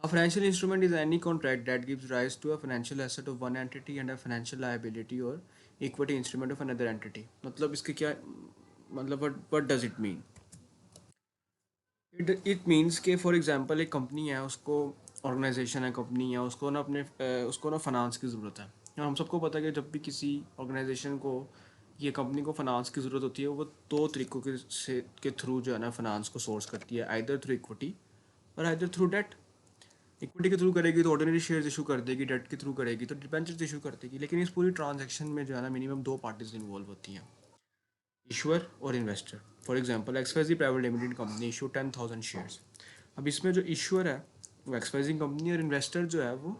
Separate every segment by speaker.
Speaker 1: A financial instrument is any contract that gives rise to a financial asset of one entity and a financial liability or equity instrument of another entity. मतलब इसके क्या मतलब what does it mean? It means कि for example एक company है, उसको organisation है, company है, उसको ना उसको ना फाइनेंस की ज़रूरत है। और हम सबको पता है कि जब भी किसी ऑर्गेनाइजेशन को, ये कंपनी को फाइनेंस की ज़रूरत होती है, वो दो तरीक़ों के थ्रू जो है ना फाइनेंस को सोर्स करती है, आइदर थ्रू इक्विटी और आइदर थ्रू डेट। इक्विटी के थ्रू करेगी तो ऑर्डिनरी शेयर्स इशू कर देगी, डेट के थ्रू करेगी तो डिबेंचर्स इशू कर देगी। लेकिन इस पूरी ट्रांजैक्शन में जो है ना मिनिमम दो पार्टीज इन्वॉल्व होती हैं, इशूअर और investor. For example XYZ private limited company issue 10,000 shares. अब इसमें जो इशूअर है वो एक्सवाइजिंग कंपनी, और इन्वेस्टर जो है वो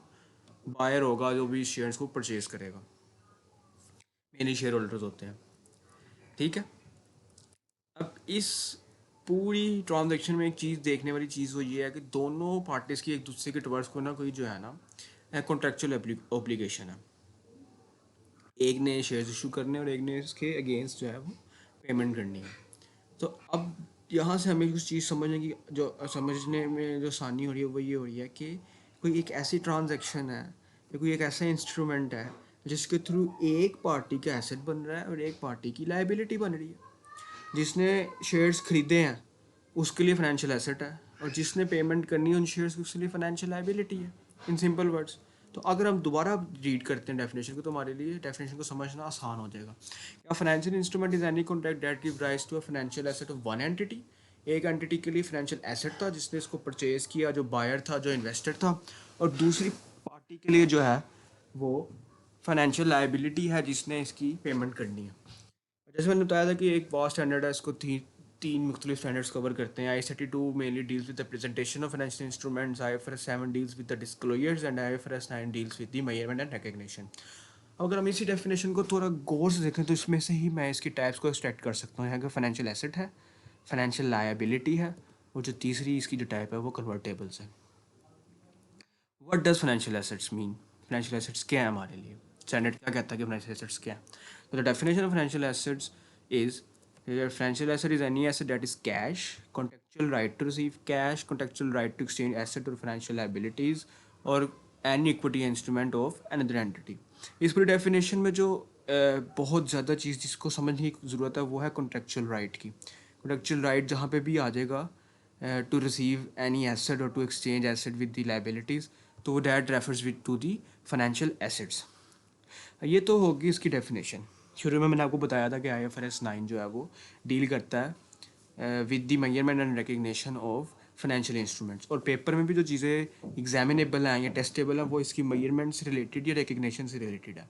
Speaker 1: बायर होगा जो भी शेयर्स को परचेज करेगा, मेनली शेयर होल्डर्स होते हैं। ठीक है। अब इस पूरी ट्रांजैक्शन में एक चीज़ देखने वाली चीज़ वो ये है कि दोनों पार्टीज़ की एक दूसरे के टवर्ड्स को ना कोई जो है ना कॉन्ट्रेक्चुअल ऑब्लिगेशन है। एक ने शेयर्स इशू करने और एक ने इसके अगेंस्ट जो है वो पेमेंट करनी है। तो अब यहाँ से हमें कुछ चीज़ समझने में जो आसानी हो रही है वो ये हो रही है कि कोई एक ऐसी ट्रांजैक्शन है या कोई एक ऐसा इंस्ट्रूमेंट है जिसके थ्रू एक पार्टी का एसेट बन रहा है और एक पार्टी की लाइबिलिटी बन रही है। जिसने शेयर्स खरीदे हैं उसके लिए फाइनेंशियल एसेट है, और जिसने पेमेंट करनी है उन शेयर्स की उसके लिए फाइनेंशियल लाइबिलिटी है, इन सिंपल वर्ड्स। तो अगर हम दोबारा रीड करते हैं डेफिनेशन को तो हमारे लिए डेफिनेशन को समझना आसान हो जाएगा। क्या financial instrument is any contract that give rise to a financial asset of one entity. एक एंटिटी के लिए फाइनेंशियल एसेट था जिसने इसको परचेज किया, जो बायर था, जो इन्वेस्टर था, और दूसरी पार्टी के लिए जो है वो फाइनेंशियल लाइबिलिटी है जिसने इसकी पेमेंट करनी है। जैसे मैंने बताया था कि एक बहुत स्टैंडर्ड है, इसको तीन मुख्तलिफ स्टैंडर्ड्स कवर करते हैं। आई 32 mainly deals with the presentation of financial instruments, I 7 deals with the disclosures, and I 9 deals with the measurement and recognition. अगर हम इसी डेफिनेशन को थोड़ा गौर से देखें तो इसमें से ही मैं इसकी टाइप्स को एक्सट्रैक्ट कर सकता हूँ। यहाँ का फाइनेंशियल एसेट है, फाइनेंशियल लायबिलिटी है, और जो तीसरी इसकी जो टाइप है वो कन्वर्टेबल्स है। What does financial assets mean? Financial assets क्या है हमारे लिए? स्टैंडर्ड क्या कहता है कि फाइनेंशियल एसेट्स क्या है? तो the definition of financial assets is financial asset is any asset that is cash, contractual right to receive cash, contractual right to exchange asset और फाइनेंशियल लाइबिलिटीज, और any equity instrument of another entity. इस पूरी definition में जो बहुत ज़्यादा चीज़ जिसको समझने की ज़रूरत है वो है कॉन्ट्रेक्चुअल राइट की। कॉन्ट्रेक्चुअल राइट जहाँ पे भी आ जाएगा to receive any asset or to exchange asset with the liabilities, तो that refers with to the financial assets। ये तो होगी इसकी डेफिनेशन। शुरू में मैंने आपको बताया था कि IFRS 9 जो है वो डील करता है with the measurement and recognition of financial instruments, और पेपर में भी जो चीज़ें एग्जामिनेबल हैं या टेस्टेबल हैं वो इसकी मेजरमेंट से रिलेटेड या रिकग्निशन से रिलेटेड है।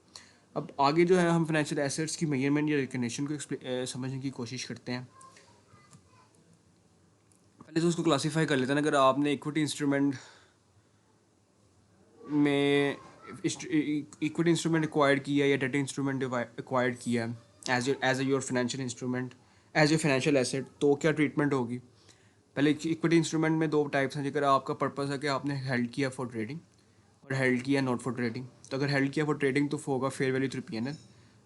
Speaker 1: अब आगे जो है हम फाइनेंशियल एसेट्स की मेजरमेंट या रिकग्निशन को समझने की कोशिश करते हैं। पहले तो उसको क्लासीफाई कर लेते हैं। अगर आपने इक्विटी इंस्ट्रूमेंट में इक्विटी इंस्ट्रूमेंट एक्वायर्ड किया या डेट इंस्ट्रूमेंट एक्वायर्ड किया as your financial instrument, as your financial asset, तो क्या ट्रीटमेंट होगी? पहले इक्विटी इंस्ट्रूमेंट में दो टाइप्स हैं। अगर आपका पर्पस है कि आपने हेल्ड किया फॉर ट्रेडिंग और हेल्ड किया नॉट फॉर ट्रेडिंग, तो अगर हेल्ड किया फॉर ट्रेडिंग तो होगा फेयर वैल्यू थ्रू PNL,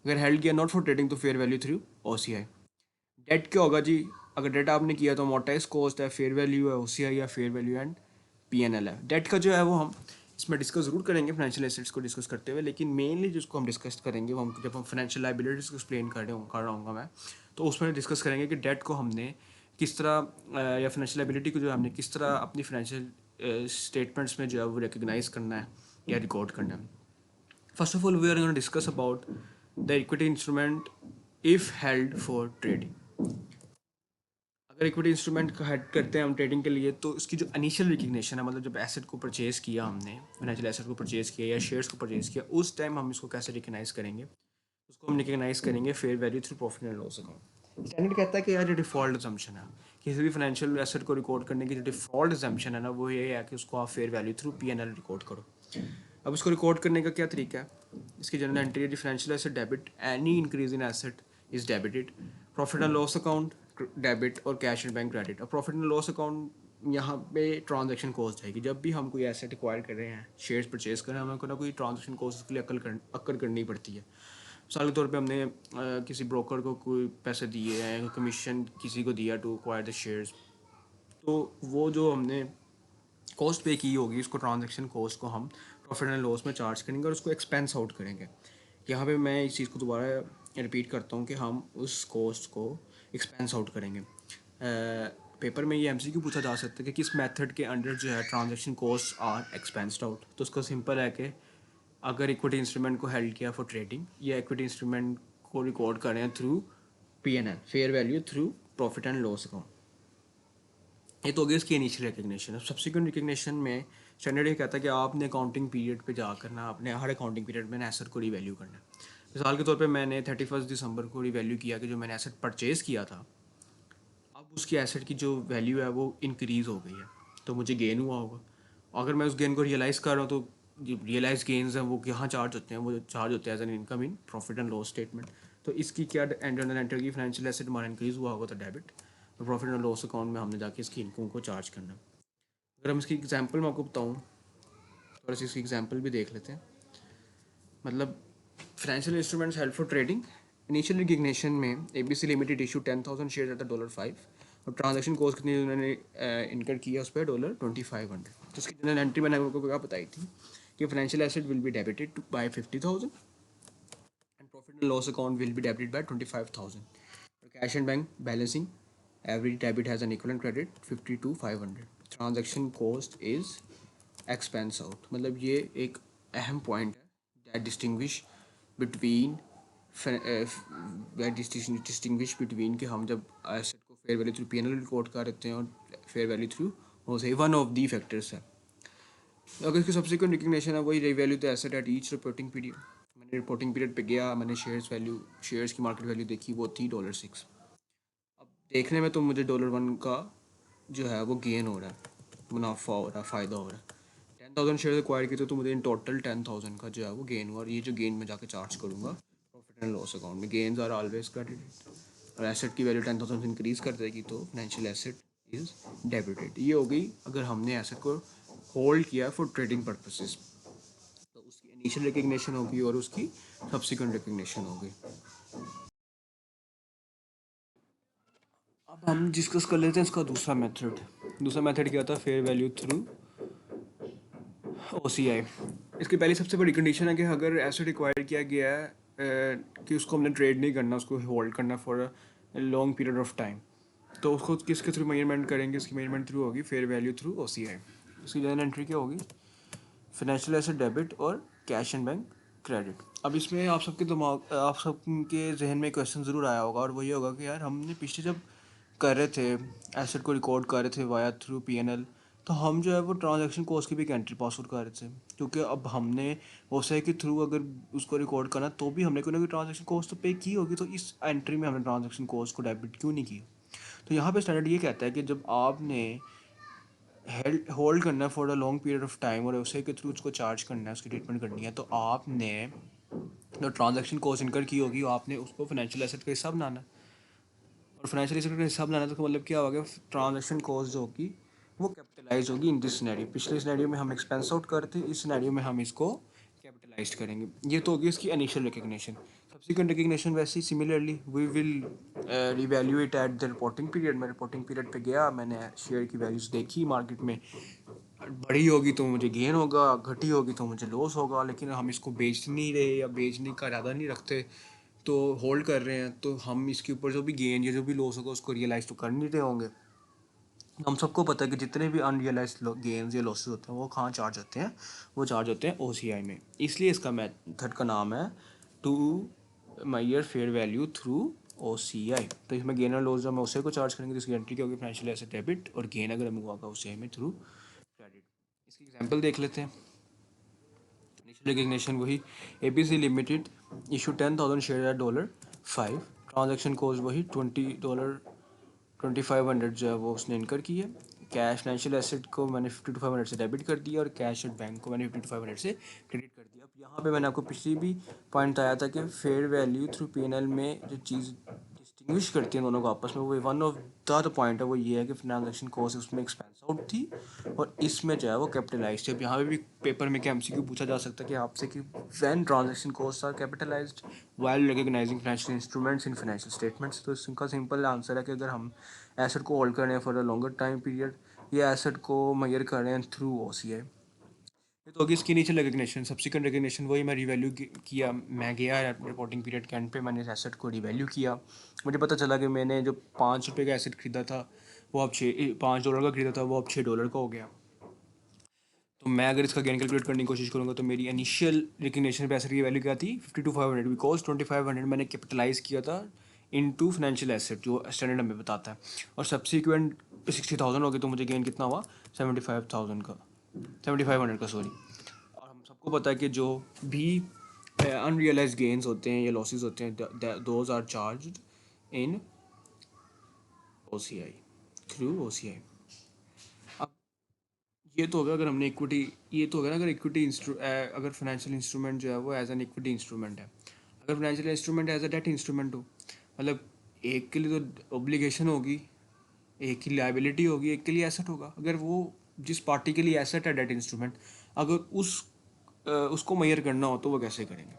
Speaker 1: अगर हेल्ड किया नॉट फॉर ट्रेडिंग तो fair value through OCI। Debt क्या होगा जी? अगर डेट आपने किया तो अमोर्टाइज कॉस्ट है, फेयर वैल्यू है, OCI या फेयर वैल्यू एंड PNL है। डेट का जो है वो हम इसमें डिस्कस ज़रूर करेंगे फाइनेंशियल एसेट्स को डिस्कस करते हुए, लेकिन मेनली जिसको हम डिस्कस करेंगे वो हम जब हम फाइनेंशियल लाइबिलिटीज़ को एक्सप्लेन कर रहा हूँ मैं, तो उसमें डिस्कस करेंगे कि डेट को हमने किस तरह या फाइनेंशियल लाइबिलिटी को जो हमने किस तरह अपनी फाइनेंशियल स्टेटमेंट्स में जो है वो रिकग्नाइज करना है या रिकॉर्ड करना है। First of all we are going to discuss about the equity instrument if held for trading. अगर इक्विटी इंस्ट्रूमेंट का हेड करते हैं हम ट्रेडिंग के लिए, तो इसकी जो इनिशियल रिकग्निशन है, मतलब जब एसेट को परचेज़ किया हमने, फाइनेंशियल एसेट को परचेज़ किया या शेयर्स को परचेज़ किया, उस टाइम हम इसको कैसे रिकग्नाइज करेंगे? उसको हम रिकग्नाइज करेंगे fair value through profit and loss account. Standard कहता है कि यार ये डिफॉल्ट अजम्पशन है, किसी भी फाइनेंशियल एसेट को रिकॉर्ड करने की जो डिफॉल्ट अजम्पशन है ना वो ये है कि उसको आप fair value through PNL record करो। अब उसको रिकॉर्ड करने का क्या तरीका है? इसकी जनरल एंट्री है financial asset debit, any increase in asset is debited, profit and loss account debit, और कैश एंड बैंक क्रेडिट। और प्रॉफिट एंड लॉस अकाउंट यहाँ पे ट्रांजैक्शन कॉस्ट जाएगी। जब भी हम कोई एसेट एक्वायर कर रहे हैं, शेयर्स परचेज कर रहे हैं, हमें कोई ना कोई ट्रांजैक्शन कॉस्ट उसके लिए अक्कर करनी पड़ती है। मिसाल के तौर पे हमने किसी ब्रोकर को कोई पैसे दिए हैं, कमीशन किसी को दिया टू एक्वायर द शेयर्स, तो वो जो हमने कॉस्ट पे की होगी, उसको ट्रांजैक्शन कॉस्ट को हम प्रॉफिट एंड लॉस में चार्ज करेंगे और उसको एक्सपेंस आउट करेंगे। यहाँ पे मैं इस चीज़ को दोबारा रिपीट करता हूँ कि हम उस कॉस्ट को एक्सपेंस आउट करेंगे। पेपर में ये एमसीक्यू पूछा जा सकता है कि किस मेथड के अंडर जो है ट्रांजैक्शन कॉस्ट आर एक्सपेंस्ड आउट। तो उसका सिंपल है कि अगर इक्विटी इंस्ट्रूमेंट को हेल्ड किया फॉर ट्रेडिंग या इक्विटी इंस्ट्रूमेंट को रिकॉर्ड करें through PNL, fair value through profit and loss account. ये तो हो गया इसकी इनिशियल रिकग्निशन। अब सब्सिक्वेंट रिकग्निशन में स्टैंडर्ड ये कहता है कि आपने अकाउंटिंग पीरियड पे जाकर ना अपने हर अकाउंटिंग पीरियड में एसेट को रिवैल्यू करना है। मिसाल के तौर पे मैंने 31 दिसंबर को रिवैल्यू किया कि जो मैंने एसेट परचेज़ किया था, अब उसकी एसेट की जो वैल्यू है वो इंक्रीज़ हो गई है, तो मुझे गेन हुआ होगा। अगर मैं उस गेन को रियलाइज़ कर रहा हूँ तो जो रियलाइज गेन्स हैं वो यहाँ चार्ज होते हैं, वो चार्ज होते हैं as an income in profit and loss statement. तो इसकी क्या जर्नल एंटर की फाइनेंशियल एसेट हमारा इंक्रीज़ हुआ होगा तो डेबिट, और प्रॉफिट एंड लॉस अकाउंट में हमने जाके इसकी इनकम को चार्ज करना। अगर हम इसकी एग्जांपल मैं आपको बताऊँ, थोड़ा सी इसकी एग्जांपल भी देख लेते हैं। मतलब financial instruments help for trading, initial recognition में ABC limited issue 10,000 share at $5 और ट्रांजैक्शन कॉस्ट कितनी उन्होंने इनकर किया उस पर $2,500। तो उसकी जनरल एंट्री मैंने आपको क्या बताई थी कि financial asset will be debited bye 50,000 and profit and loss account will be debited bye 25,000। और cash and bank balancing, every debit has an equivalent credit 52,500। Transaction cost is expense out. मतलब ये एक अहम पॉइंट है that distinguish between distinguish between कि हम जब asset को fair value through PNL record कर देते हैं और फेयर वैल्यू थ्रू हो से वन ऑफ दी फैक्टर्स है। अगर इसकी सब्सिक्वेंट रिकग्निशन है वही revalue the asset at each reporting period. मैंने रिपोर्टिंग पीरियड पे गया, मैंने शेयर्स की मार्केट वैल्यू देखी, वो थी $6। अब देखने में तो मुझे $1 का जो है वो गेन हो रहा है, मुनाफा हो रहा है, फ़ायदा हो रहा है। 10,000 शेयर एक्वायर किए तो मुझे इन टोटल 10,000 का जो है वो गेन हुआ, और ये जो गेन मैं जाके चार्ज करूँगा प्रॉफिट एंड लॉस अकाउंट में। गेन्स आर ऑलवेज क्रेडिटेड और एसेट की वैल्यू 10,000 से इंक्रीज़ कर देगी तो फाइनेंशियल एसेट इज़ डेबिटेड। ये हो गई अगर हमने एसेट को होल्ड किया फॉर ट्रेडिंग पर्पसेस, तो उसकी इनिशियल रिकग्निशन होगी और उसकी सब्सिक्वेंट रिकग्निशन होगी। अब हम डिस्कस कर लेते हैं इसका दूसरा मेथड। दूसरा मेथड क्या था, फेयर वैल्यू थ्रू OCI। इसकी पहली सबसे बड़ी कंडीशन है कि अगर एसेट रिक्वायर किया गया है कि उसको हमने ट्रेड नहीं करना, उसको होल्ड करना for a long period of time, तो उसको किसके थ्रू मेजरमेंट करेंगे? इसकी मेजरमेंट थ्रू होगी फेयर वैल्यू थ्रू OCI। उसकी जनरल एंट्री क्या होगी? फाइनेंशियल एसेट डेबिट और कैश एंड बैंक क्रेडिट। अब इसमें आप सबके जहन में क्वेश्चन ज़रूर आया होगा, और वो ये होगा कि यार हमने पिछले जब कर रहे थे एसेट को रिकॉर्ड कर रहे थे वाया थ्रू पीएनएल, तो हम जो है वो ट्रांजैक्शन कॉस्ट की भी एक एंट्री पास आउट कर रहे थे, क्योंकि अब हमने OCI के थ्रू अगर उसको रिकॉर्ड करना तो भी हमने कोई ना कोई ट्रांजैक्शन कॉस्ट तो पे की होगी, तो इस एंट्री में हमने ट्रांजैक्शन कॉस्ट को डेबिट क्यों नहीं किया? तो यहाँ पे स्टैंडर्ड ये कहता है कि जब आपने होल्ड करना है for a long period of time और OCI के थ्रू उसको चार्ज करना है, उसकी ट्रीटमेंट करनी है, तो आपने जो ट्रांजैक्शन कॉस्ट इनकर की होगी आपने उसको फाइनेंशियल एसेट का हिस्सा बनाना है। और फाइनेंशियल एसेट का हिस्सा बनाना तो मतलब क्या होगा, ट्रांजैक्शन कॉस्ट जो होगी वो कैपिटलाइज होगी इन दिस सिनेरियो। पिछले सिनेरियो में हम एक्सपेंस आउट करते, इस सिनेरियो में हम इसको कैपिटलाइज करेंगे। ये तो होगी इसकी इनिशियल रिकग्निशन। सब्सिक्वेंट रिकग्निशन वैसे ही similarly we will revalue at the reporting period. मैं रिपोर्टिंग पीरियड पे गया, मैंने शेयर की वैल्यूज देखी मार्केट में, बढ़ी होगी तो मुझे गेन होगा, घटी होगी तो मुझे लॉस होगा, लेकिन हम इसको बेच नहीं रहे या बेचने का इरादा नहीं रखते, तो होल्ड कर रहे हैं, तो हम इसके ऊपर जो भी गेन या जो भी लॉस होगा उसको रियलाइज़ तो कर नहीं रहे होंगे। हम सबको पता है कि जितने भी अनरियलाइज गेन्स या लॉसेस होते हैं वो कहाँ चार्ज होते हैं, वो चार्ज होते हैं OCI में। इसलिए इसका मेथड का नाम है to measure fair value through OCI। तो इसमें गेन और लॉस जब हम OCI को चार्ज करेंगे तो इसकी एंट्री क्या होगी, फाइनेंशियल एसेट डेबिट, और गेन अगर हमें हुआ होगा OCI में थ्रू क्रेडिट। इसकी एग्जांपल देख लेते हैं। इनिशियल रिकग्निशन वही ABC limited issue 10,000 share at $5। Transaction cost वही $2500 जो है वो उसने इनकर की है। कैश फाइनेंशियल एसेट को मैंने 52,500 से डेबिट कर दिया और कैश एट बैंक को मैंने 52,500 से क्रेडिट कर दिया। अब यहाँ पे मैंने आपको पिछली भी पॉइंट बताया था कि फेयर वैल्यू थ्रू पीएनएल में जो चीज़ डिस्टिंग्विश करती है दोनों को आपस में, वो वन ऑफ द पॉइंट है वो ये है कि ट्रांजैक्शन कॉस्ट उसमें एक्सपेंस आउट थी और इसमें जो है वो कैपिटलाइज थी। अब यहाँ पे भी पेपर में क्या MCQ पूछा जा सकता है कि आपसे कि when transaction cost are capitalized while recognizing financial instruments in financial statements. तो इसका सिंपल आंसर है कि अगर हम एसेट को होल्ड करें for a longer time period ये एसेट को मेजर कर रहे हैं थ्रू OCI। ये तो होगी इसकी इनिशियल रिकग्निशन। सब्सिक्वेंट रिकग्निशन वही मैं रिवैल्यू किया, मैं गया रिपोर्टिंग पीरियड के एंड पे, मैंने इस एसेट को रिवैल्यू किया। मुझे पता चला कि मैंने जो ₹5 का एसेट खरीदा था वो अब $5 का खरीदा था, वो अब $6 का हो गया। तो मैं अगर इसका गेन कैलकुलेट करने की कोशिश करूँगा तो मेरी इनिशियल रिकग्निशन पे एसेट की वैल्यू क्या थी, 52,500, बिकॉज 2,500 मैंने कैपिटलाइज किया था इनटू फाइनेंशियल एसेट जो स्टैंडर्ड हमें बताता है, और सब्सिक्वेंट 60,000 हो गए, तो मुझे गेन कितना हुआ 75,000 का, 7,500 का, सॉरी। और हम सबको पता है कि जो भी अनरियलाइज गेन्स होते हैं या लॉसेस होते हैं, those are charged in OCI, through OCI। अब ये तो होगा अगर हमने इक्विटी, ये तो होगा ना अगर इक्विटी अगर फाइनेंशियल इंस्ट्रूमेंट जो है वो एज एन इक्विटी इंस्ट्रूमेंट है। अगर financial instrument as a debt instrument हो, मतलब एक के लिए तो ऑब्लिगेशन होगी, एक की लाइबिलिटी होगी, एक के लिए एसेट होगा। अगर वो जिस पार्टी के लिए एसेट है डेट इंस्ट्रूमेंट, अगर उसको मेजर करना हो तो वो कैसे करेंगे?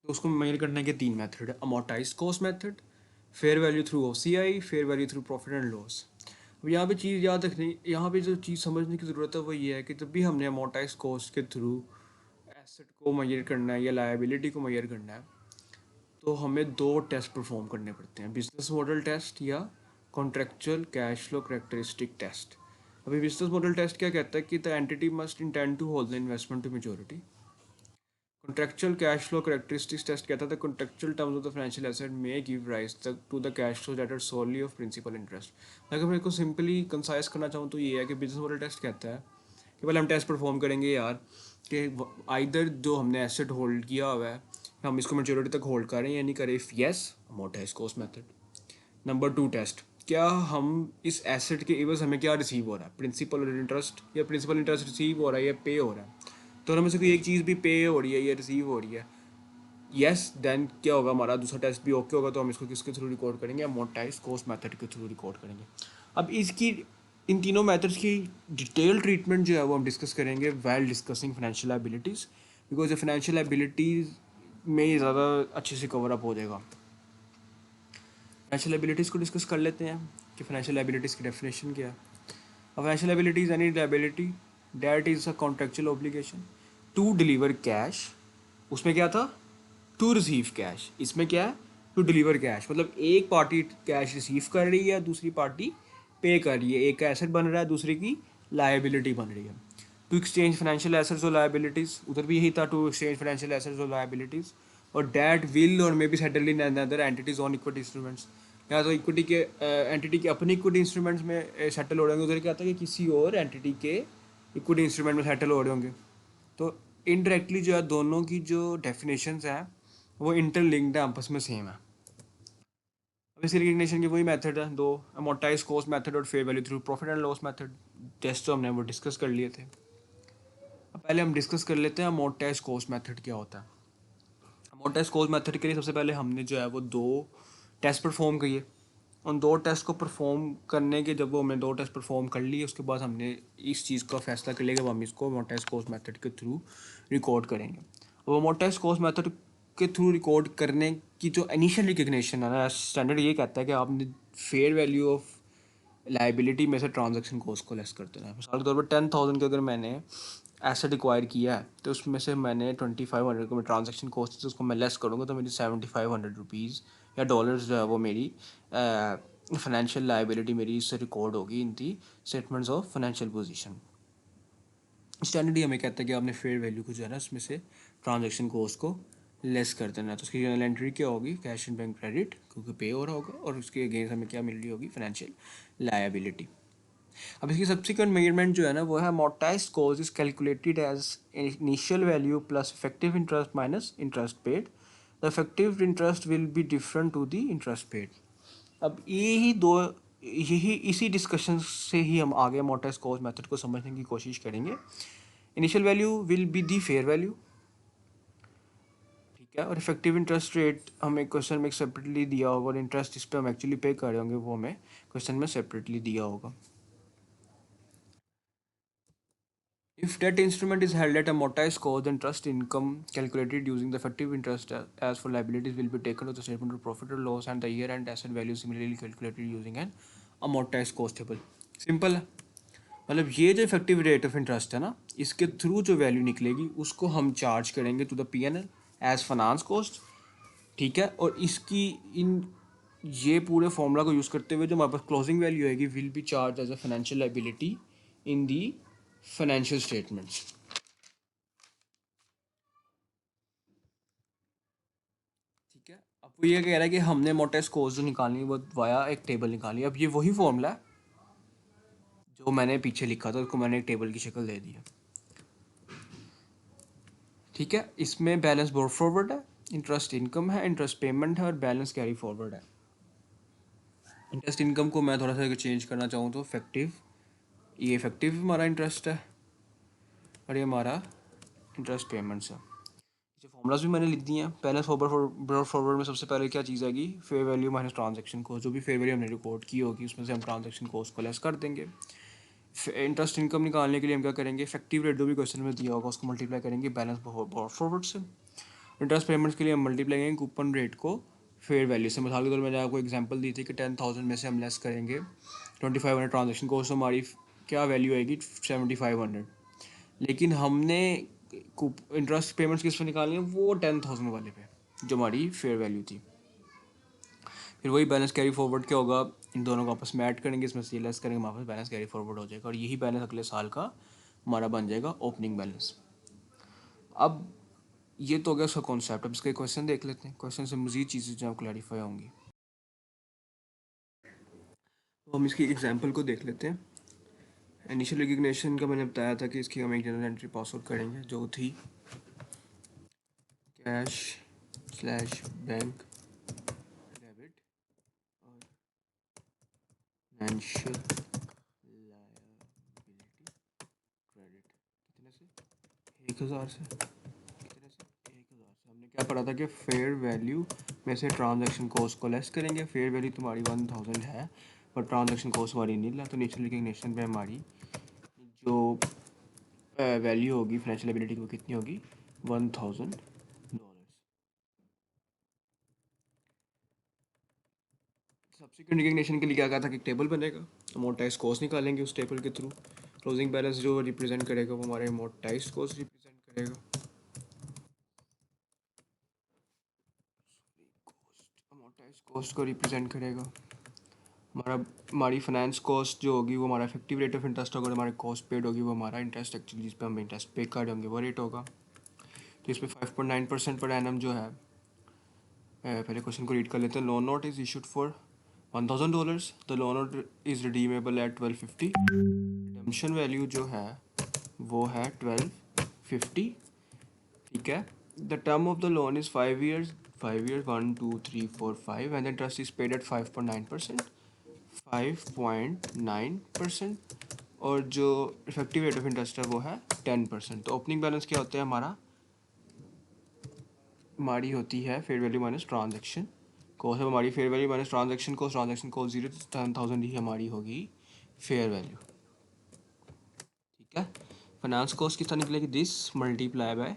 Speaker 1: तो उसको मेजर करने के 3 मेथड है, amortise cost method, fair value through OCI, fair value through profit and loss. अब यहाँ पे चीज़ याद रखनी, यहाँ पे जो चीज़ समझने की ज़रूरत है वो ये है कि जब भी हमने अमोर्टाइज कॉस्ट के थ्रू एसेट को मेजर करना है या लायबिलिटी को मेजर करना है, तो हमें 2 टेस्ट परफॉर्म करने पड़ते हैं, बिजनेस मॉडल टेस्ट या contractual cash flow characteristic test. अभी बिजनेस मॉडल टेस्ट क्या कहता है कि the entity must intend to hold the investment to maturity. Contractual cash flow characteristics test कहता था contractual terms of the financial asset may give rise to the cash flow that are solely of principal interest. अगर मैं इसको simply concise करना चाहूँ तो ये है कि बिजनेस मॉडल टेस्ट कहता है कि पहले हम टेस्ट परफॉर्म करेंगे यार कि आइदर जो हमने एसेट होल्ड किया हुआ है हम इसको मेच्योरिटी तक होल्ड करें या नहीं करें। If yes, amortize cost method. Number 2 test, क्या हम इस एसेट के एवज हमें क्या रिसीव हो रहा है, प्रिंसिपल और इंटरेस्ट, या प्रिंसिपल इंटरेस्ट रिसीव हो रहा है या पे हो रहा है। तो हमें से कोई एक चीज़ भी पे हो रही है या रिसीव हो रही है, यस, देन क्या होगा, हमारा दूसरा टेस्ट भी ओके होगा, तो हम इसको किसके थ्रू रिकॉर्ड करेंगे, अमोर्टाइज कॉस्ट मेथड के थ्रू रिकॉर्ड करेंगे। अब इसकी इन तीनों मेथड्स की डिटेल ट्रीटमेंट जो है वो हम डिस्कस करेंगे while discussing financial liabilities, because ये फाइनेंशियल लायबिलिटीज़ में ज़्यादा अच्छे से कवर अप हो जाएगा। फाइनेंशियल लायबिलिटीज़ को डिस्कस कर लेते हैं कि फाइनेंशियल लायबिलिटीज़ की डेफिनेशन क्या है। Financial liabilities any liability that is a contractual obligation to deliver cash. उसमें क्या था, टू रिसीव कैश, इसमें क्या है, टू डिलीवर कैश, मतलब एक पार्टी कैश रिसीव कर रही है, दूसरी पार्टी पे कर रही है, एक का एसेट बन रहा है, दूसरे की लायबिलिटी बन रही है। टू एक्सचेंज फाइनेंशियल एसेट्स और लायबिलिटीज़, उधर भी यही था, टू एक्सचेंज फाइनेंशियल एसेट्स और लायबिलिटीज़, और डैट विल और may be settle in another entities on equity instruments. या तो इक्विटी के एंटिटी के अपने इक्विटी इंस्ट्रूमेंट्स में सेटल हो रहे होंगे, उधर क्या था कि किसी और एंटिटी के इक्विटी इंस्ट्रूमेंट में सेटल हो रहे होंगे। तो इनडायरेक्टली जो है दोनों की जो डेफिनेशंस हैं वो इंटरलिंक्ड है, आपस में सेम है। अब इसकी रिकग्निशन की वही मेथड है दो, अमोर्टाइज कॉस्ट मेथड और fair value through profit and loss method. Test तो हमने वो डिस्कस कर लिए थे। अब पहले हम डिस्कस कर लेते हैं अमोर्टाइज कॉस्ट मेथड क्या होता है। अमोर्टाइज कॉस्ट मेथड के लिए सबसे पहले हमने जो है वो 2 टेस्ट परफॉर्म किए। उन 2 टेस्ट को परफॉर्म करने के जब वो हमने 2 टेस्ट परफॉर्म कर लिए, उसके बाद हमने इस चीज़ का फैसला कर लिया कि हम इसको अमोर्टाइज कॉस्ट मेथड के थ्रू रिकॉर्ड करेंगे। वो अमोर्टाइज कॉस्ट मेथड के थ्रू रिकॉर्ड करने की जो इनिशियल रिकग्निशन है ना, स्टैंडर्ड ये कहता है कि आपने फेयर वैल्यू ऑफ लाइबिलिटी में से ट्रांजैक्शन कॉस्ट को लेस करते हैं। मिसाल के तौर पर 10,000 के अगर मैंने एसेट एक्वायर किया है तो उसमें से मैंने 2,500 को मैं ट्रांजैक्शन कॉस्ट से उसको मैं लेस करूँगा, तो मेरी 7,500 रुपीज़ या डॉलर्स जो है वो मेरी फाइनेंशियल लाइबिलिटी मेरी इससे रिकॉर्ड होगी in the statements of financial position. Standard ही हमें कहता है कि आपने फेयर वैल्यू को जो है ना उसमें से ट्रांजैक्शन कॉस्ट को लेस कर देना है। तो उसकी जनरल एंट्री क्या होगी, कैश एंड बैंक क्रेडिट, क्योंकि पे हो रहा होगा, और उसके अगेंस्ट हमें क्या मिल रही होगी, फाइनेंशियल लायबिलिटी। अब इसकी सब्सिक्वेंट मेजरमेंट जो है ना वो है amortized cost is calculated as initial value plus effective interest minus interest paid. The effective interest will be different to the interest paid. अब यही इसी डिस्कशन से ही हम आगे अमोर्टाइज्ड कॉस्ट मेथड को समझने की कोशिश करेंगे। Initial value will be the fair value, ठीक है, और इफेक्टिव इंटरेस्ट रेट हमें क्वेश्चन में सेपरेटली दिया होगा, और इंटरेस्ट जिस पे हम एक्चुअली पे कर रहे होंगे वो हमें क्वेश्चन में सेपरेटली दिया होगा। If debt instrument is held at amortized cost, then trust income calculated using the effective interest as for liabilities will be taken to the statement of profit or loss, and the year-end asset value similarly calculated using an amortized cost table. Simple है, मतलब ये जो effective rate of interest है ना, इसके through जो value निकलेगी उसको हम चार्ज करेंगे to the P&L as finance cost, ठीक है। और इसकी इन ये पूरे फॉर्मूला को यूज़ करते हुए जो हमारे पास क्लोजिंग वैल्यू आएगी will be charge as a financial liability in the financial statements, ठीक है। अब वो ये कह रहा है कि हमने मोटेस कोर्स जो निकालनी है वो वाया एक टेबल निकाली। अब ये वही फॉर्मूला है जो मैंने पीछे लिखा था, उसको मैंने एक टेबल की शक्ल दे दी है, ठीक है। इसमें बैलेंस बोर्ड फॉरवर्ड है, इंटरेस्ट इनकम है, इंटरेस्ट पेमेंट है और बैलेंस कैरी फॉरवर्ड है। इंटरेस्ट इनकम को मैं थोड़ा सा चेंज करना चाहूँ तो इफेक्टिव, ये इफेक्टिव हमारा इंटरेस्ट है और ये हमारा इंटरेस्ट पेमेंट्स है। ये फॉर्मूलाज भी मैंने लिख दिए हैं। बैलेंस फॉरवर्ड में सबसे पहले क्या चीज़ आएगी, fair value minus transaction cost. जो भी फेयर वैल्यू हमने रिकॉर्ड की होगी उसमें से हम ट्रांजैक्शन कॉस्ट को लेस कर देंगे। इंटरेस्ट इनकम निकालने के लिए हम क्या करेंगे, इफेक्टिव रेट जो भी क्वेश्चन में दिया होगा उसको मल्टीप्लाई करेंगे बैलेंस फॉरवर्ड से। इंटरेस्ट पेमेंट्स के लिए हम मल्टीप्लाई करेंगे कूपन रेट को फेयर वैल्यू से। मिसाल के तौर पर मैंने आपको एग्जांपल दी थी कि 10,000 में से हम लेस करेंगे 2,500 ट्रांजेक्शन कॉस्ट, तो हमारी क्या वैल्यू आएगी 7,500। लेकिन हमने इंटरेस्ट पेमेंट्स किस पे निकालनी है, वो 10,000 वाले पे जो हमारी फेयर वैल्यू थी। फिर वही बैलेंस कैरी फॉरवर्ड क्या होगा, इन दोनों को आपस में ऐड करेंगे, इसमें से लेस करेंगे, हमारे पास बैलेंस कैरी फॉरवर्ड हो जाएगा और यही बैलेंस अगले साल का हमारा बन जाएगा ओपनिंग बैलेंस। अब ये तो हो गया उसका कॉन्सेप्ट। अब इसका क्वेश्चन देख लेते हैं, क्वेश्चन से मज़ीद चीज़ें जो क्लैरिफाई होंगी। तो हम इसकी एग्जांपल को देख लेते हैं। इनिशियल रिकग्निशन का मैंने बताया था कि इसकी हम एक जनरल एंट्री पास आउट करेंगे जो थी कैश स्लैश बैंक डेबिट और फाइनेंशियल लायबिलिटी क्रेडिट। कितने से, 1,000 से, कितने से, 1,000 से। हमने क्या पढ़ा था कि फेयर वैल्यू में से ट्रांजैक्शन कॉस्ट को लेस करेंगे। फेयर वैल्यू तुम्हारी 1,000 है पर ट्रांजैक्शन कॉस्ट हमारी नील है, तो इनिशियल रिकग्निशन पे हमारी जो वैल्यू होगी फाइनेंशियल लायबिलिटी की वो कितनी होगी, $1,000। सब्सिक्वेंट रिकग्निशन के लिए क्या कहा था कि टेबल बनेगा, अमोर्टाइज कॉस्ट निकालेंगे उस टेबल के थ्रू। क्लोजिंग बैलेंस जो रिप्रेजेंट करेगा वो हमारे अमोर्टाइज कॉस्ट रिप्रेजेंट करेगा, अमोर्टाइज कॉस्ट को रिप्रेजेंट करेगा। हमारी फाइनेंस कॉस्ट जो होगी वो हमारा इफेक्टिव रेट ऑफ इंटरेस्ट होगा, हमारे कॉस्ट पेड होगी वो हमारा इंटरेस्ट एक्चुअली जिस पे हम इंटरेस्ट पे कर होंगे वो रेट होगा। तो इस पर 5.9% पर एनम जो है, पहले क्वेश्चन को रीड कर लेते हैं। Loan note is issued for $1,000, the loan note is redeemable at 1250। Redemption value जो है वो है 1250, ठीक है। The term of the loan is 5 years, 5 years, 1 2 3 4 5, and the interest is paid at 5.9%, 5.9%। और जो इफेक्टिव रेट ऑफ इंटरेस्ट है वो है 10%। तो ओपनिंग बैलेंस क्या होता है हमारा, हमारी होती है fair value minus transaction cost. है हमारी fair value minus transaction cost 0, 10,000 ही हमारी होगी फेयर वैल्यू, ठीक है। फाइनेंस कॉस्ट कितना निकलेगी, this multiply by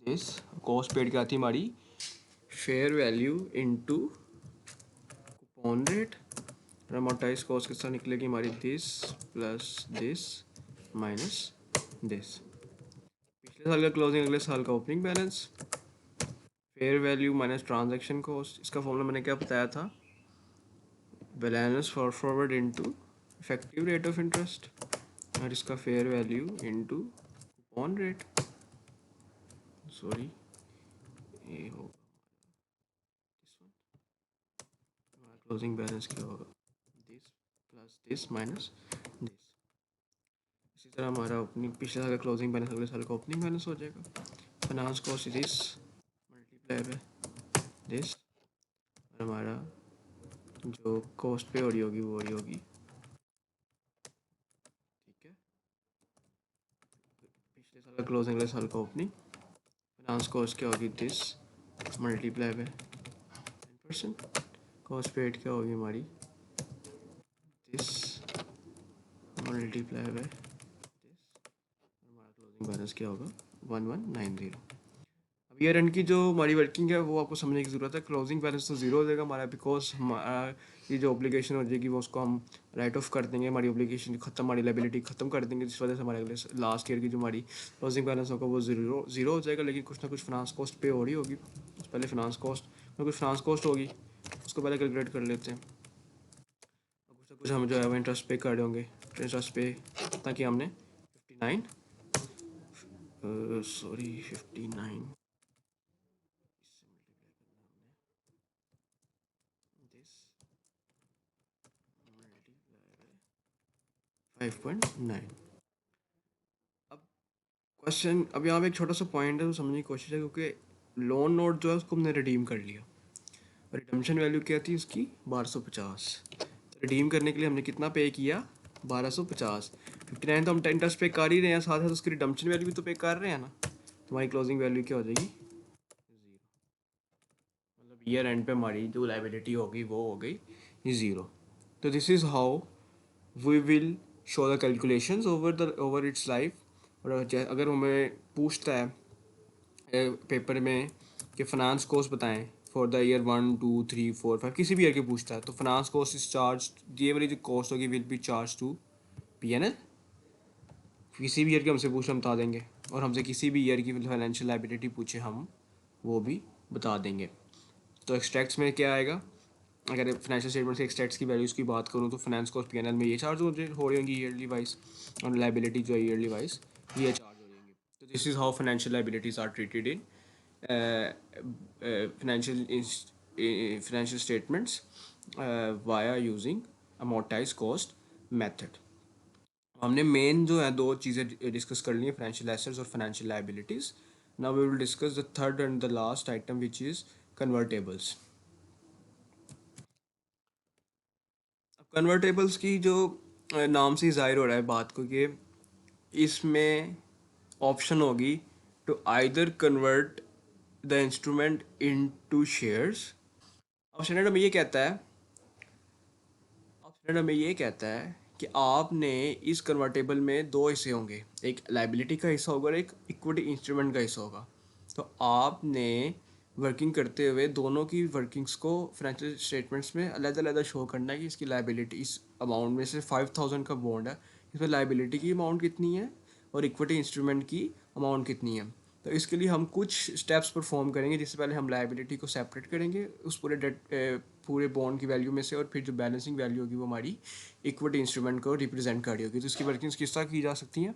Speaker 1: this. Cost paid क्या आती है हमारी, fair value into coupon rate. और अमोर्टाइज कॉस्ट कितना निकलेगी हमारी, this plus this minus this. पिछले साल का क्लोजिंग, अगले साल का opening balance. Fair value minus transaction cost, इसका फॉर्मूला मैंने क्या बताया था, balance for forward into effective rate of interest और इसका fair value into coupon rate. Sorry, ये होगा हमारा क्लोजिंग बैलेंस क्या होगा, this plus this minus this. इसी तरह हमारा ओपनिंग, पिछले साल का क्लोजिंग बैलेंस अगले साल का ओपनिंग बैलेंस हो जाएगा। Finance cost this multiply by this और हमारा जो कॉस्ट पे हो रही होगी वो ही होगी, ठीक है। पिछले साल का क्लोजिंग अगले साल का ओपनिंग। फाइनेंस कॉस्ट क्या होगी, this multiply by 10%। Cost paid क्या होगी हमारी, दिस मल्टीप्लाई बाय हमारा क्लोजिंग बैलेंस क्या होगा 1190। अब ईयर एंड की जो हमारी वर्किंग है वो आपको समझने की ज़रूरत है। क्लोजिंग बैलेंस तो ज़ीरो हो जाएगा हमारा, बिकॉज हमारा ये जो ऑब्लिगेशन हो जाएगी वो उसको हम राइट ऑफ कर देंगे, हमारी ऑब्लिगेशन खत्म, हमारी लाइबिलिटी खत्म कर देंगे, जिस वजह से हमारे अगले लास्ट ईयर की जो हमारी क्लोजिंग बैलेंस होगा वो ज़ीरो हो जाएगा। लेकिन कुछ ना कुछ फाइनेंस कॉस्ट पे हो रही होगी, पहले फाइनेंस कॉस्ट कुछ फाइनेंस कॉस्ट होगी, उसको पहले कैलकुलेट कर लेते हैं। कुछ ना कुछ हम जो है वो इंटरेस्ट पे कर रहे होंगे, इंटरेस्ट पे, ताकि हमने 59 सॉरी 59 5.9। अब क्वेश्चन, अब यहाँ पे एक छोटा सा पॉइंट है तो समझने की कोशिश है, क्योंकि लोन नोट जो है उसको हमने रिडीम कर लिया, रिडम्पशन वैल्यू क्या थी उसकी 1250। रिडीम करने के लिए हमने कितना पे किया 1250। 59 तो हम इंटरेस्ट पे कर ही रहे हैं, साथ साथ उसकी रिडम्पशन वैल्यू भी तो पे कर रहे हैं ना, तुम्हारी क्लोजिंग वैल्यू क्या हो जाएगी 0। मतलब ईयर एंड पे हमारी जो लाइबिलिटी होगी वो हो गई 0। तो this is how we will show the calculations over its life. और अगर हमें पूछता है पेपर में कि फाइनेंस कॉस्ट बताएं फॉर द ईयर 1 2 3 4 5, किसी भी ईयर के पूछता है, तो फाइनेंस कॉस्ट इज चार्ज, ये वाली जो कॉस्ट होगी will be charge to P&L। किसी भी ईयर के हमसे पूछे हम बता देंगे, और हमसे किसी भी ईयर की फाइनेंशियल लाइबिलिटी पूछे हम वो भी बता देंगे। तो एक्सट्रैक्ट्स में क्या आएगा, अगर फाइनेंशियल स्टेटमेंट से एक्सट्रैक्ट्स की वैल्यूज़ की बात करूँ तो फाइनेंस कॉस्ट P&L में ये चार्ज हो रही होंगी ईयरली वाइज, और लाइबिलिटी जो है ईयरली वाइज ये चार्ज हो जाएंगे। तो this is how financial liabilities are treated in financial statements via using amortized cost method। हमने मेन जो है दो चीज़ें डिस्कस कर ली हैं, फाइनेंशियल एसेट्स और financial liabilities. Now we will discuss the third and the last item which is convertibles. अब कन्वर्टेबल्स की जो नाम से ज़ाहिर हो रहा है बात को कि इसमें ऑप्शन होगी to either convert the instrument into shares. Option हमें ये कहता है, ऑप्शन हमें ये कहता है कि आपने इस कन्वर्टेबल में दो हिस्से होंगे, एक लाइबिलिटी का हिस्सा होगा और एक इक्विटी इंस्ट्रूमेंट का हिस्सा होगा। तो आपने वर्किंग करते हुए दोनों की वर्किंग्स को फाइनेंशियल स्टेटमेंट्स में अलग-अलग शो करना है कि इसकी लाइबिलिटी इस अमाउंट में से 5000 का बॉन्ड है, इसमें लाइबिलिटी की अमाउंट कितनी है और इक्विटी इंस्ट्रूमेंट की अमाउंट कितनी है। तो इसके लिए हम कुछ स्टेप्स परफॉर्म करेंगे, जिससे पहले हम लाइबिलिटी को सेपरेट करेंगे उस पूरे डेट पूरे बॉन्ड की वैल्यू में से, और फिर जो बैलेंसिंग वैल्यू होगी वो हमारी इक्विटी इंस्ट्रूमेंट को रिप्रेजेंट कर रही होगी। तो इसकी वर्किंग्स किस तरह की जा सकती हैं,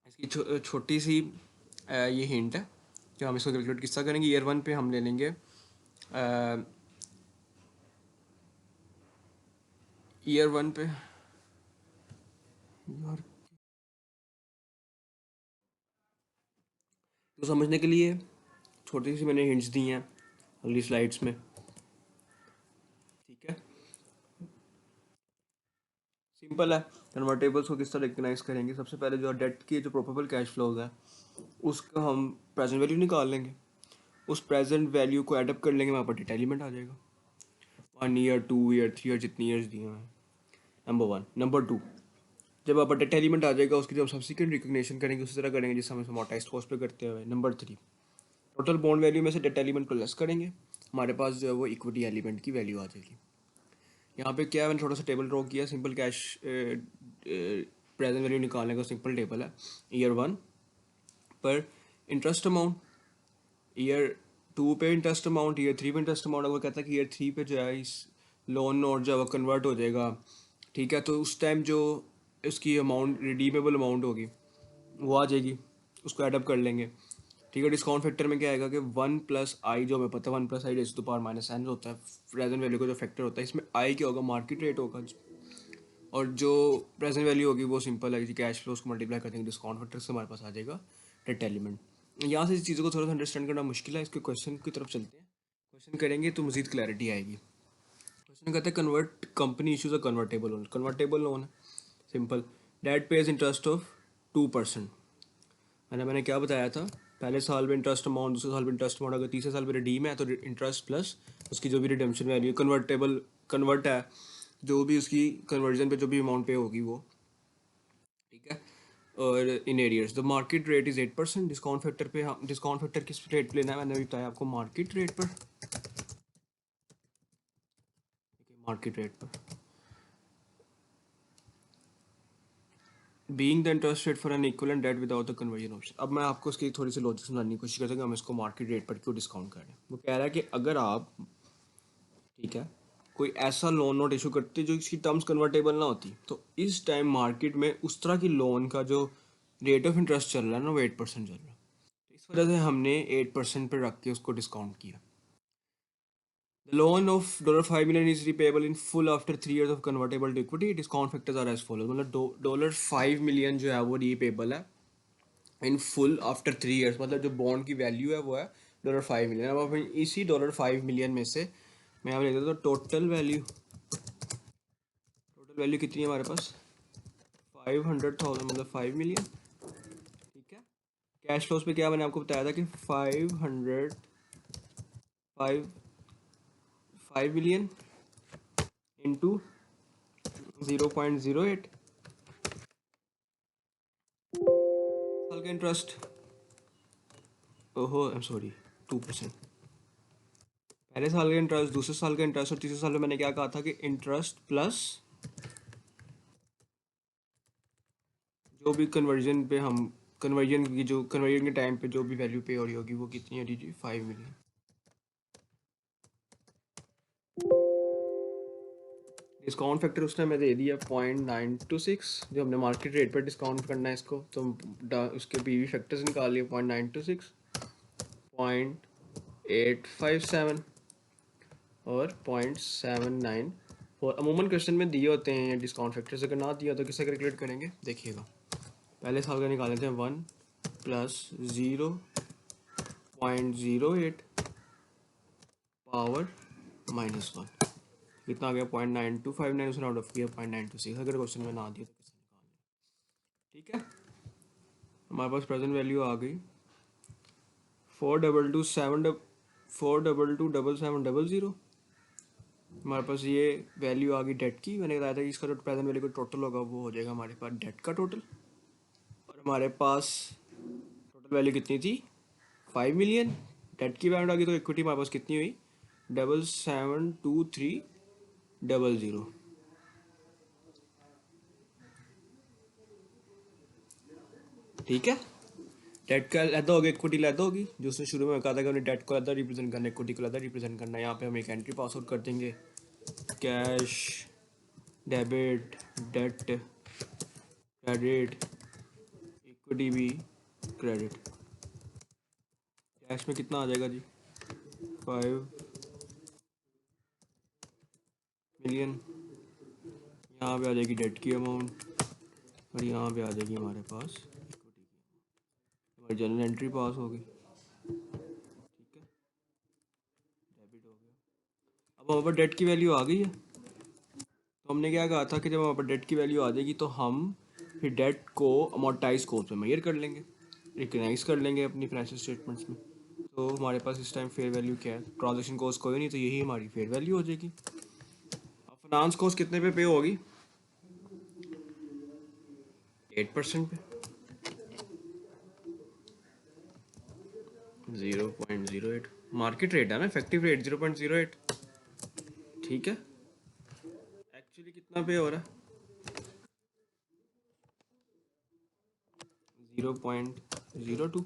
Speaker 1: इसकी छोटी सी ये हिंट है कि हम इसको कैलकुलेट किस तरह करेंगे। ईयर 1 पे हम ले लेंगे ईयर 1 पे यार, तो समझने के लिए छोटी सी मैंने हिंट्स दी हैं अगली स्लाइड्स में, ठीक है। सिंपल है, कन्वर्टेबल्स को किस तरह रिकग्नाइज करेंगे। सबसे पहले जो डेट की जो प्रोबेबल कैश फ्लोज है उसका हम प्रेजेंट वैल्यू निकाल लेंगे, उस प्रेजेंट वैल्यू को एडअप कर लेंगे, वहाँ पर डेट एलिमेंट आ जाएगा 1 ईयर 2 ईयर 3 ईयर जितनी ईयर्स दिए हैं, नंबर 1। नंबर 2, जब आप डेट एलिमेंट आ जाएगा उसकी जब सब्सिक्वेंट रिकग्निशन करेंगे उसी तरह करेंगे जिस हम अमोर्टाइज्ड कॉस्ट पे करते हुए। नंबर 3, टोटल बॉन्ड वैल्यू में से डेट एलिमेंट को लेस करेंगे, हमारे पास जो है वो इक्विटी एलिमेंट की वैल्यू आ जाएगी। यहाँ पे क्या है, मैंने छोटा सा टेबल ड्रॉ किया, सिंपल कैश प्रेजेंट वैल्यू निकालने का सिंपल टेबल है। ईयर 1 पर इंटरेस्ट अमाउंट, ईयर 2 पे इंटरेस्ट अमाउंट, ईयर 3 पे इंटरेस्ट अमाउंट। अगर कहता है कि ईयर 3 पे जो है इस लोन नोट जो है वो कन्वर्ट हो जाएगा, ठीक है, तो उस टाइम जो उसकी अमाउंट रिडीमेबल अमाउंट होगी वो आ जाएगी, उसको एडअप कर लेंगे, ठीक है। डिस्काउंट फैक्टर में क्या आएगा कि 1+i, जो हमें पता है 1+i raise to power -n होता है प्रेजेंट वैल्यू का जो फैक्टर होता है, इसमें i क्या होगा, मार्केट रेट होगा, और जो प्रेजेंट वैल्यू होगी वो सिंपल है, कैश फ्लो को मल्टीप्लाई कर देंगे डिस्काउंट फैक्टर से, हमारे पास आ जाएगा डेट एलिमेंट। यहाँ से इस चीज़ों को थोड़ा सा अंडरस्टैंड करना मुश्किल है, इसके क्वेश्चन की तरफ चलते हैं। क्वेश्चन करेंगे तो मजीद क्लैरिटी आएगी। क्वेश्चन कहते हैं convert company issues a convertible loan. Convertible loan है simple, debt pays interest of 2%। मैंने क्या बताया था, पहले साल में इंटरेस्ट अमाउंट, दूसरे साल में इंटरेस्ट अमाउंट, अगर तीसरे साल में रिडीम है तो इंटरेस्ट प्लस उसकी जो भी रिडेम्पशन वैल्यू, कन्वर्टेबल कन्वर्ट है जो भी उसकी कन्वर्जन पे जो भी अमाउंट पे होगी वो, ठीक है। और in arrears the market rate is 8%। Discount factor पे हम डिस्काउंट फैक्टर किस रेट पे लेना है, मैंने अभी बताया आपको मार्केट रेट पर, मार्केट रेट पर। Being the interest rate for an equivalent debt without the conversion option. अब मैं आपको इसकी थोड़ी सी लॉजिक समझाने की कोशिश करता हूँ कि हम इसको मार्केट रेट पर क्यों डिस्काउंट कर रहे हैं। वो कह रहा है कि अगर आप, ठीक है, कोई ऐसा लोन नोट इशू करते जो इसकी टर्म्स कन्वर्टेबल ना होती, तो इस टाइम मार्केट में उस तरह की लोन का जो रेट ऑफ इंटरेस्ट चल रहा है ना, वो 8% चल रहा है। तो इस वजह से हमने 8% पर रख के उसको डिस्काउंट किया। The loan of $5 million is repayable in full after 3 years of convertible to equity. Discount factors are as follows. मतलब $5 million जो है वो repayable है इन फुल आफ्टर 3 years। मतलब जो बॉन्ड की वैल्यू है वो है $5 million। अब अपन इसी $5 million में से मैं यहाँ लेता हूँ तो टोटल वैल्यू कितनी है हमारे पास, 500,000 मतलब 5 million, ठीक है। कैश फ्लोज पे क्या मैंने आपको बताया था कि 5 million इंटू 0.08 साल का इंटरेस्ट, ओहो आई एम सॉरी 2%। पहले साल का इंटरेस्ट, दूसरे साल का इंटरेस्ट, और तीसरे साल में मैंने क्या कहा था कि इंटरेस्ट प्लस जो भी कन्वर्जन पे हम कन्वर्जन के टाइम पे जो भी वैल्यू पे हो रही होगी वो कितनी है जी, 5 million। डिस्काउंट फैक्टर उसने हमें दे दिया 0.926। जो हमने मार्केट रेट पर डिस्काउंट करना है इसको, तो उसके पीवी फैक्टर्स निकाल लिए 0.926, 0.857 और 0.79। और अमूमन क्वेश्चन में दिए होते हैं डिस्काउंट फैक्टर्स, अगर ना दिया तो किससे कैलकुलेट करेंगे देखिएगा। पहले साल का निकाल लेते हैं 1 प्लस 0.08 पावर -1, कितना आ गया 0.9259। उसने आउट ऑफ किया 0.926। अगर क्वेश्चन में ना दिया तो किससे निकालना, ठीक है। हमारे पास प्रेजेंट वैल्यू आ गई 4227700। हमारे पास ये वैल्यू आ गई डेट की। मैंने बताया था कि इसका जो प्रेजेंट वैल्यू का टोटल होगा वो हो जाएगा हमारे पास डेट का टोटल। और हमारे पास टोटल वैल्यू कितनी थी, 5 million। डेट की वैल्यू आ गई तो इक्विटी हमारे पास कितनी हुई, 772300, ठीक है। डेट का लैदा होगी, इक्विटी लैदा होगी, जो उसने शुरू में कहा था कि उन्हें डेट को लैदा रिप्रेजेंट करना है, इक्विटी को लैदा रिप्रेजेंट करना है। यहाँ पे हम एक एंट्री पास आउट कर देंगे, cash debit debt credit, equity भी क्रेडिट। कैश में कितना आ जाएगा जी, 5 million। यहाँ पे आ जाएगी डेट की अमाउंट और यहाँ पे आ जाएगी हमारे पास इक्विटी की। हमारी जनरल एंट्री पास होगी, ठीक है, डेबिट हो गया। अब हमारे पास डेट की वैल्यू आ गई है, तो हमने क्या कहा था कि जब हमारे पास डेट की वैल्यू आ जाएगी तो हम फिर डेट को अमोर्टाइज कॉस्ट में मेजर कर लेंगे, रिकग्नाइज कर लेंगे अपनी फाइनेंशियल स्टेटमेंट्स में। तो हमारे पास इस टाइम फेयर वैल्यू क्या है, ट्रांजेक्शन कॉस्ट कोई नहीं, तो यही हमारी फेयर वैल्यू हो जाएगी। अब फाइनेंस कॉस्ट कितने पे होगी, 8% पे, 0.08 मार्केट रेट है ना, इफेक्टिव रेट 0.08, ठीक है। एक्चुअली कितना पे हो रहा है, 0.02।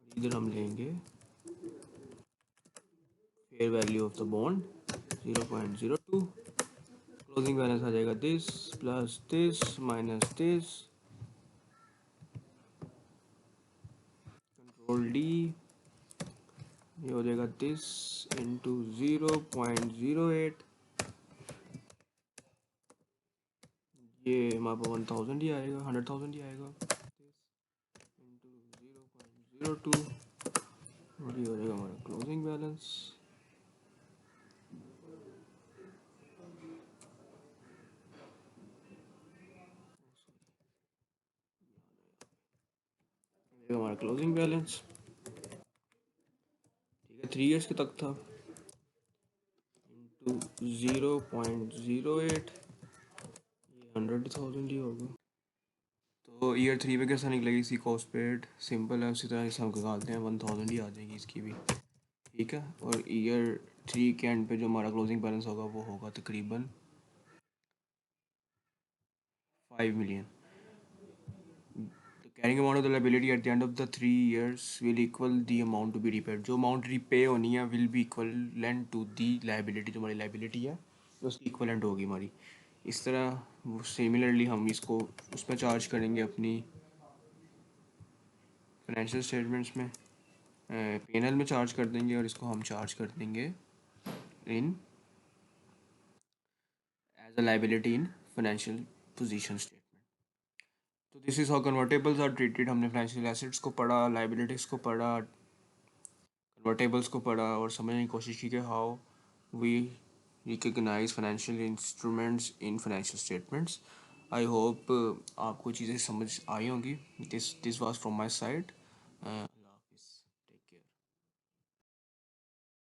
Speaker 1: इधर हम लेंगे fair value of the bond 0.02, closing balance आ जाएगा this plus this minus this, control D, ये हो जाएगा दिस इंटू 0.08, ये हमारे पास 1000 ही आएगा, 100,000 ही आएगा, इंटू 0.02 और ये हो जाएगा हमारा क्लोजिंग बैलेंस। क्लोजिंग बैलेंस, ठीक है, 3 ईयर्स के तक था, इंटू 0.08, ये 100,000 ही होगा। तो ईयर 3 पे कैसा निकलेगी इसकी कॉस्ट पेड, सिंपल है, उसी तरह इसे हम निकालते हैं, 1,000 ही आ जाएगी इसकी भी, ठीक है। और ईयर 3 के एंड पे जो हमारा क्लोजिंग बैलेंस होगा वो होगा तकरीबन 5 million। The carrying amount of the liability at the end of the 3 years will equal the amount to be repaid। जो अमाउंट रीपे होनी है will be equivalent to the liability, जो हमारी लाइबिलिटी है वो उसकी इक्वलेंट होगी हमारी। इस तरह सिमिलरली हम इसको उसमें चार्ज करेंगे अपनी फाइनेंशियल स्टेटमेंट्स में, P&L में चार्ज कर देंगे, और इसको हम चार्ज कर देंगे in as a liability in financial position statement. तो this is how convertibles are treated. हमने फाइनेंशियल एसेट्स को पढ़ा, लाइबिलिटीज़ को पढ़ा, कन्वर्टेबल्स को पढ़ा, और समझने की कोशिश की कि how we recognize financial instruments in financial statements. I hope आपको चीज़ें समझ आई होंगी। This was from my side.